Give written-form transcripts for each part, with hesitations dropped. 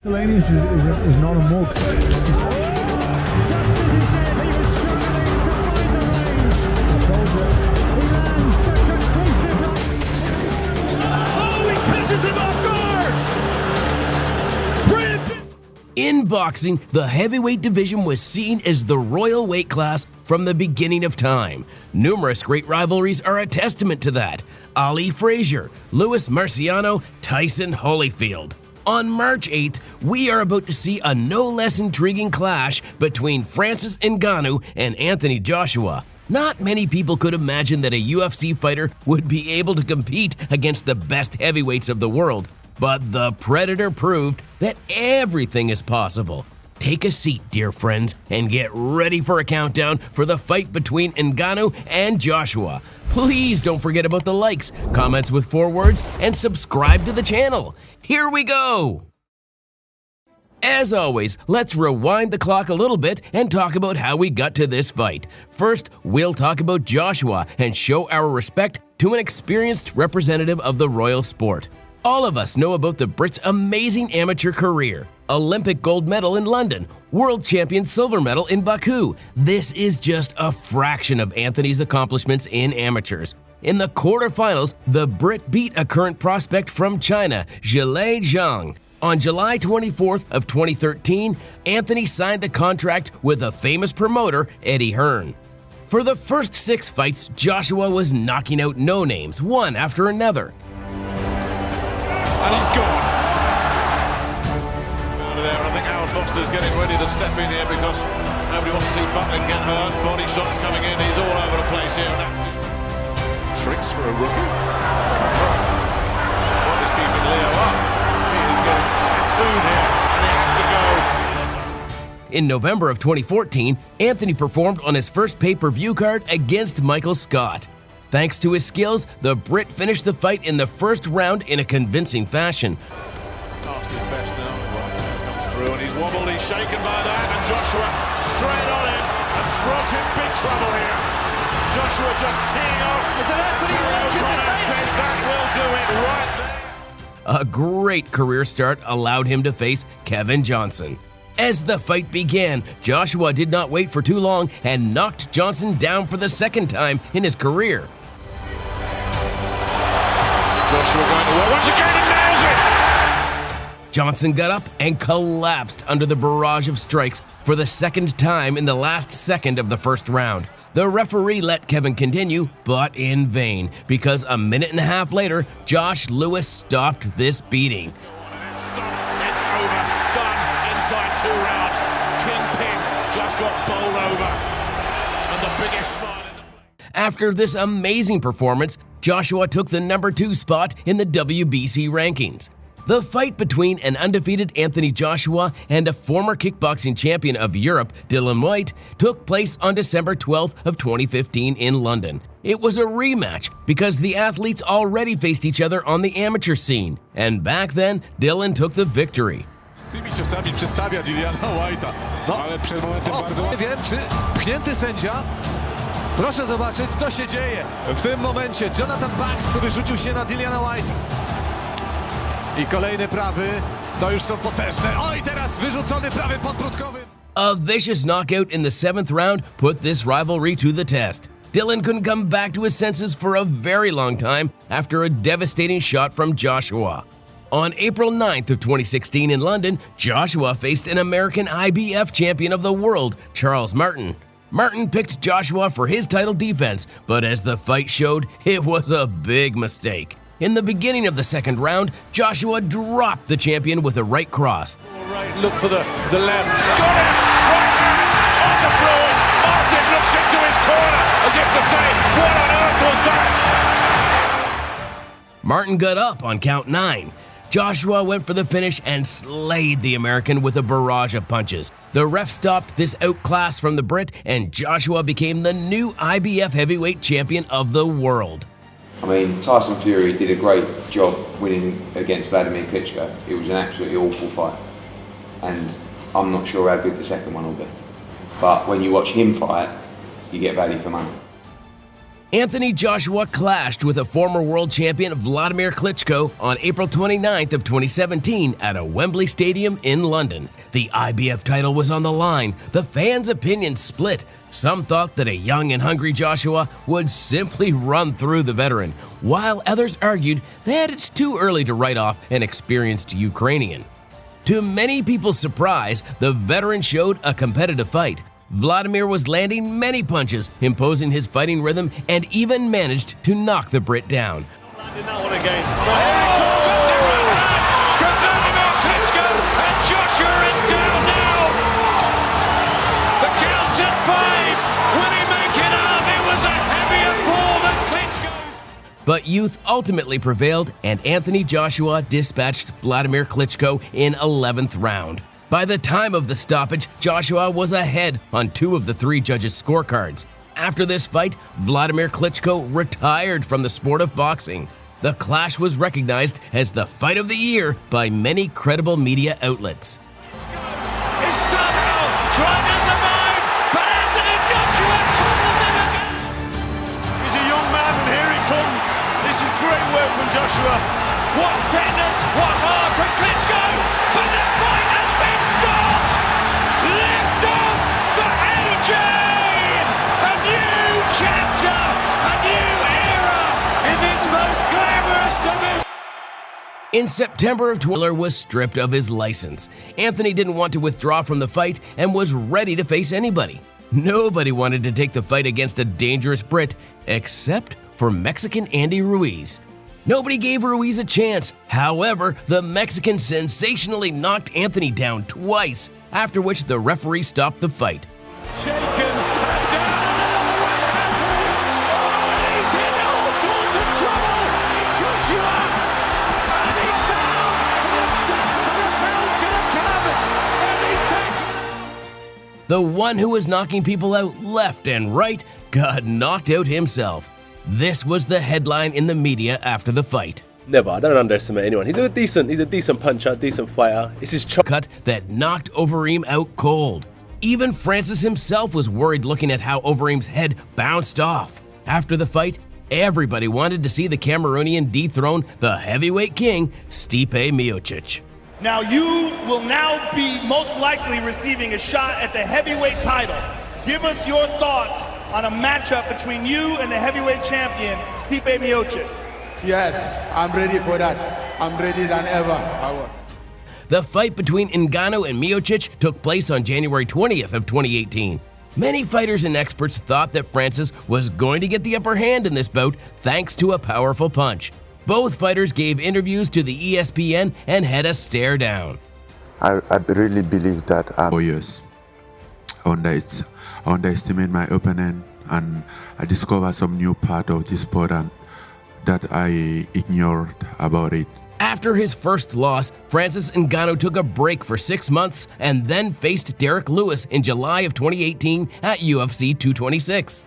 Delaney is not a mug. In boxing, the heavyweight division was seen as the royal weight class from the beginning of time. Numerous great rivalries are a testament to that. Ali Frazier, Louis Marciano, Tyson Holyfield. On March 8th, we are about to see a no less intriguing clash between Francis Ngannou and Anthony Joshua. Not many people could imagine that a UFC fighter would be able to compete against the best heavyweights of the world. But the Predator proved that everything is possible. Take a seat, dear friends, and get ready for a countdown for the fight between Ngannou and Joshua. Please don't forget about the likes, comments with 4 words, and subscribe to the channel. Here we go! As always, let's rewind the clock a little bit and talk about how we got to this fight. First, we'll talk about Joshua and show our respect to an experienced representative of the royal sport. All of us know about the Brit's amazing amateur career. Olympic gold medal in London, world champion silver medal in Baku. This is just a fraction of Anthony's accomplishments in amateurs. In the quarterfinals, the Brit beat a current prospect from China, Hilight Zhang. On July 24th of 2013, Anthony signed the contract with a famous promoter, Eddie Hearn. For the first 6 fights, Joshua was knocking out no-names, one after another. And he's gone. Out of there, I think Howard Foster's getting ready to step in here because nobody wants to see Butler get hurt. Body shots coming in, he's all over the place here. And that's it. Some tricks for a rookie. What is keeping Leo up? He is getting tattooed here, and he has to go. In November of 2014, Anthony performed on his first pay-per-view card against Michael Scott. Thanks to his skills, the Brit finished the fight in the first round in a convincing fashion. Past his best now, comes through and he's wobbled, he's shaken by that, and Joshua straight on him, and Sprott's in big trouble here. Joshua just teeing off, says that will do it right there. A great career start allowed him to face Kevin Johnson. As the fight began, Joshua did not wait for too long and knocked Johnson down for the second time in his career. Joshua going to work once again and nails it! Johnson got up and collapsed under the barrage of strikes for the second time in the last second of the first round. The referee let Kevin continue, but in vain, because a minute and a half later, Josh Lewis stopped this beating. It's stopped, it's over, done, inside 2 rounds. Kingpin just got bowled over, and the biggest smile in the place. After this amazing performance, Joshua took the number 2 spot in the WBC rankings. The fight between an undefeated Anthony Joshua and a former kickboxing champion of Europe, Dillian Whyte, took place on December 12th of 2015 in London. It was a rematch because the athletes already faced each other on the amateur scene, and back then, Dillian took the victory. Z tymi ciosami przestawia Dilliana Whyte'a. No, ale przed momentem bardzo... Nie wiem, czy pchnięty sędzia? Proszę zobaczyć, co się dzieje. W tym momencie Jonathan Banks, który rzucił się na Dilliana Whyte'a. I kolejny prawy, to już są potężne. Oj, teraz wyrzucony prawym podbródkowym. A vicious knockout in the 7th round put this rivalry to the test. Dillian couldn't come back to his senses for a very long time after a devastating shot from Joshua. On April 9th of 2016 in London, Joshua faced an American IBF champion of the world, Charles Martin. Martin picked Joshua for his title defense, but as the fight showed, it was a big mistake. In the beginning of the 2nd round, Joshua dropped the champion with a right cross. Right, look for the left. Got it! Right hand on the floor. Martin looks into his corner as if to say, what on earth was that? Martin got up on count 9. Joshua went for the finish and slayed the American with a barrage of punches. The ref stopped this outclass from the Brit, and Joshua became the new IBF heavyweight champion of the world. I mean, Tyson Fury did a great job winning against Vladimir Quelque. It was an absolutely awful fight, and I'm not sure how good the second one will be. But when you watch him fight, you get value for money. Anthony Joshua clashed with a former world champion Vladimir Klitschko on April 29th of 2017 at a Wembley Stadium in London. The IBF title was on the line. The fans' opinions split. Some thought that a young and hungry Joshua would simply run through the veteran, while others argued that it's too early to write off an experienced Ukrainian. To many people's surprise, the veteran showed a competitive fight. Vladimir was landing many punches, imposing his fighting rhythm, and even managed to knock the Brit down. Landing that one again. But here it comes, it's right hand from Vladimir Klitschko, and Joshua is down now. The count's at 5. Will he make it up? It was a heavier fall than Klitschko's. But youth ultimately prevailed, and Anthony Joshua dispatched Vladimir Klitschko in 11th round. By the time of the stoppage, Joshua was ahead on 2 of the 3 judges' scorecards. After this fight, Vladimir Klitschko retired from the sport of boxing. The clash was recognized as the fight of the year by many credible media outlets. Is somehow trying to survive, but Anthony Joshua topples him again. He's a young man, and here he comes. This is great work from Joshua. What fitness, what heart from Klitschko, but the fight has been stopped. Lift off for AJ. A new chapter, a new era in this most glamorous division. In September of 2020, was stripped of his license. Anthony didn't want to withdraw from the fight and was ready to face anybody. Nobody wanted to take the fight against a dangerous Brit, except for Mexican Andy Ruiz. Nobody gave Ruiz a chance. However, the Mexican sensationally knocked Anthony down twice, after which the referee stopped the fight. Shaken and down another right hand cross. Oh, he's in all sorts of trouble. Joshua, and he's down. The second the bell's gonna come, and he's taken. The one who was knocking people out left and right got knocked out himself. This was the headline in the media after the fight. Never, I don't underestimate anyone. He's a decent puncher, decent fighter. It's his cut that knocked Overeem out cold. Even Francis himself was worried looking at how Overeem's head bounced off. After the fight, everybody wanted to see the Cameroonian dethrone the heavyweight king, Stipe Miocic. Now you will now be most likely receiving a shot at the heavyweight title. Give us your thoughts on a matchup between you and the heavyweight champion, Stipe Miocic. Yes, I'm ready for that. I'm ready than ever I was. The fight between Ngannou and Miocic took place on January 20th of 2018. Many fighters and experts thought that Francis was going to get the upper hand in this bout thanks to a powerful punch. Both fighters gave interviews to the ESPN and had a stare down. I really believe that for years. I underestimate my opponent, and I discovered some new part of this sport and that I ignored about it. After his first loss, Francis Ngannou took a break for 6 months and then faced Derek Lewis in July of 2018 at UFC 226.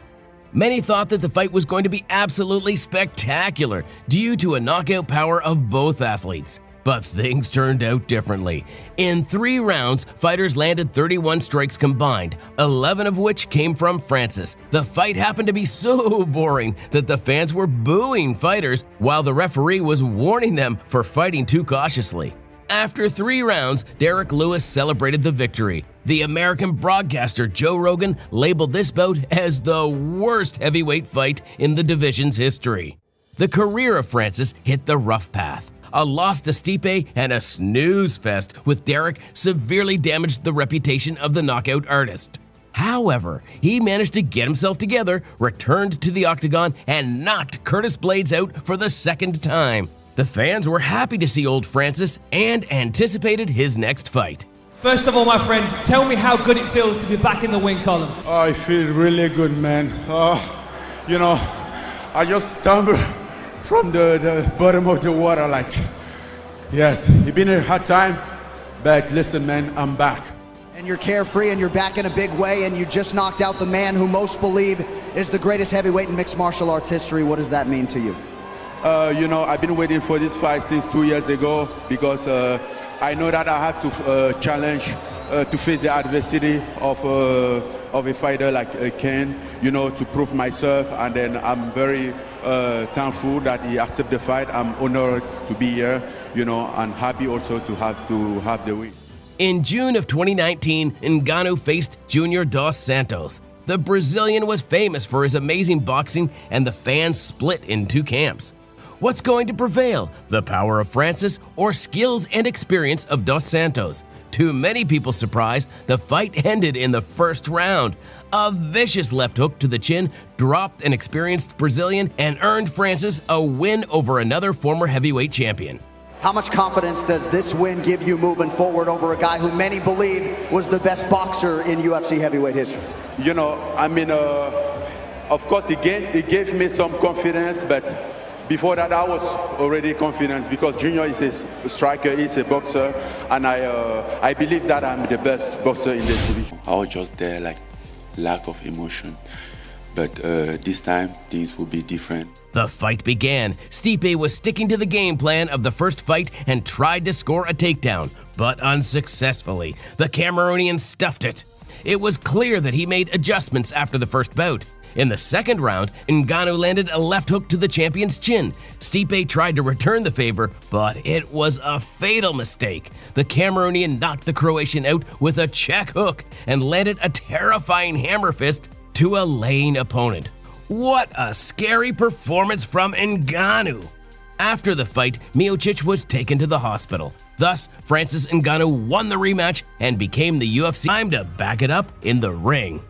Many thought that the fight was going to be absolutely spectacular due to a knockout power of both athletes. But things turned out differently. In 3 rounds, fighters landed 31 strikes combined, 11 of which came from Francis. The fight happened to be so boring that the fans were booing fighters while the referee was warning them for fighting too cautiously. After 3 rounds, Derek Lewis celebrated the victory. The American broadcaster Joe Rogan labeled this bout as the worst heavyweight fight in the division's history. The career of Francis hit the rough path. A loss to Stipe and a snooze fest with Derek severely damaged the reputation of the knockout artist. However, he managed to get himself together, returned to the octagon, and knocked Curtis Blaydes out for the 2nd time. The fans were happy to see old Francis and anticipated his next fight. First of all, my friend, tell me how good it feels to be back in the win column. Oh, I feel really good, man. I just stumbled from the bottom of the water, like, yes, it's been a hard time, but listen, man, I'm back. And you're carefree and you're back in a big way, and you just knocked out the man who most believe is the greatest heavyweight in mixed martial arts history. What does that mean to you? I've been waiting for this fight since 2 years ago because I know that I have to challenge to face the adversity of a fighter like Ken, you know, to prove myself. And then I'm very thankful that he accepted the fight. I'm honored to be here, you know, and happy also to have the win. In June of 2019, Ngannou faced Junior dos Santos. The Brazilian was famous for his amazing boxing, and the fans split in two camps. What's going to prevail, the power of Francis or skills and experience of dos Santos? To many people's surprise, the fight ended in the first round. A vicious left hook to the chin dropped an experienced Brazilian and earned Francis a win over another former heavyweight champion. How much confidence does this win give you moving forward over a guy who many believe was the best boxer in UFC heavyweight history? You know, I mean, of course, it gave me some confidence, but before that, I was already confident because Junior is a striker, he's a boxer, and I believe that I'm the best boxer in this division. I was just there, like, lack of emotion. But this time, things will be different. The fight began. Stipe was sticking to the game plan of the first fight and tried to score a takedown, but unsuccessfully. The Cameroonian stuffed it. It was clear that he made adjustments after the first bout. In the second round, Ngannou landed a left hook to the champion's chin. Stipe tried to return the favor, but it was a fatal mistake. The Cameroonian knocked the Croatian out with a check hook and landed a terrifying hammer fist to a laying opponent. What a scary performance from Ngannou! After the fight, Miocic was taken to the hospital. Thus, Francis Ngannou won the rematch and became the UFC. Time to back it up in the ring.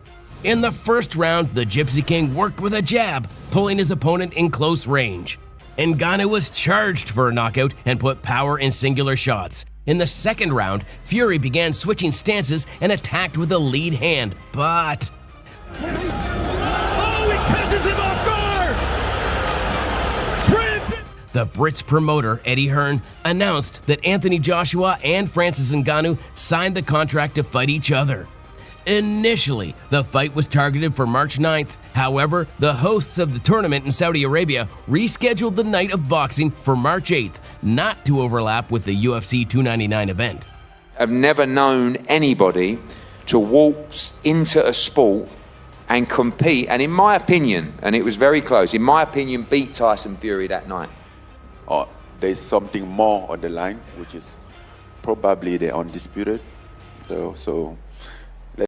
In the first round, the Gypsy King worked with a jab, pulling his opponent in close range. Ngannou was charged for a knockout and put power in singular shots. In the second round, Fury began switching stances and attacked with a lead hand, but Oh, he catches him off guard! Francis! the Brits promoter, Eddie Hearn, announced that Anthony Joshua and Francis Ngannou signed the contract to fight each other. Initially, the fight was targeted for March 9th. However, the hosts of the tournament in Saudi Arabia rescheduled the night of boxing for March 8th, not to overlap with the UFC 299 event. I've never known anybody to waltz into a sport and compete, and in my opinion, and it was very close, in my opinion, beat Tyson Fury that night. There's something more on the line, which is probably the undisputed. So